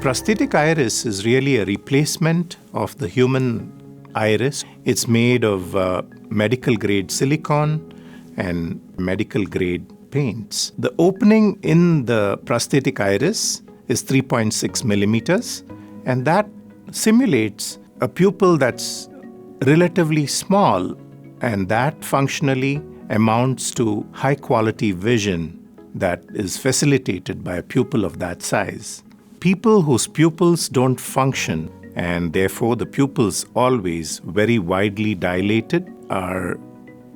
Prosthetic iris is really a replacement of the human iris. It's made of medical grade silicone and medical grade paints. The opening in the prosthetic iris is 3.6 millimeters, and that simulates a pupil that's relatively small, and that functionally amounts to high quality vision that is facilitated by a pupil of that size. People whose pupils don't function and therefore the pupils always very widely dilated are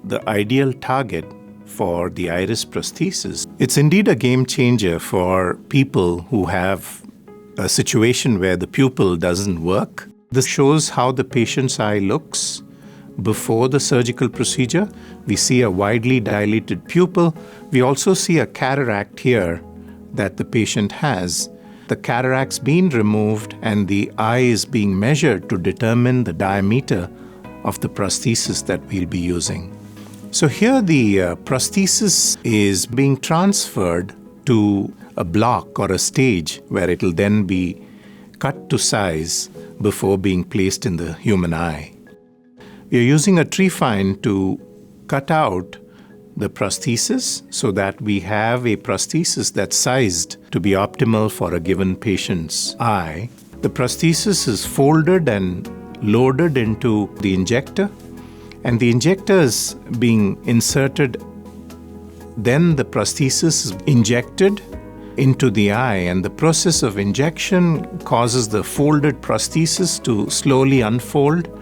the ideal target for the iris prosthesis. It's indeed a game changer for people who have a situation where the pupil doesn't work. This shows how the patient's eye looks before the surgical procedure. We see a widely dilated pupil. We also see a cataract here that the patient has. The cataract's been removed and the eye is being measured to determine the diameter of the prosthesis that we'll be using. So here the prosthesis is being transferred to a block or a stage where it'll then be cut to size before being placed in the human eye. We are using a trephine to cut out the prosthesis so that we have a prosthesis that's sized to be optimal for a given patient's eye. The prosthesis is folded and loaded into the injector, and the injector is being inserted. Then the prosthesis is injected into the eye, and the process of injection causes the folded prosthesis to slowly unfold.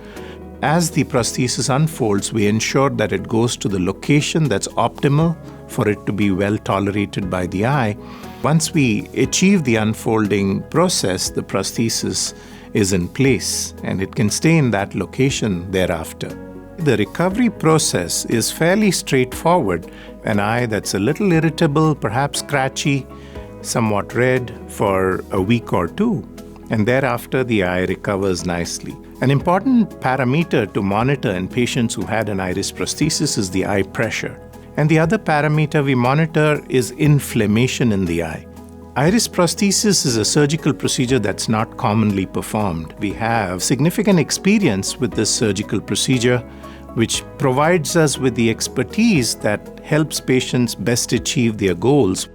As the prosthesis unfolds, we ensure that it goes to the location that's optimal for it to be well tolerated by the eye. Once we achieve the unfolding process, the prosthesis is in place and it can stay in that location thereafter. The recovery process is fairly straightforward. An eye that's a little irritable, perhaps scratchy, somewhat red for a week or two, and thereafter the eye recovers nicely. An important parameter to monitor in patients who had an iris prosthesis is the eye pressure. And the other parameter we monitor is inflammation in the eye. Iris prosthesis is a surgical procedure that's not commonly performed. We have significant experience with this surgical procedure, which provides us with the expertise that helps patients best achieve their goals.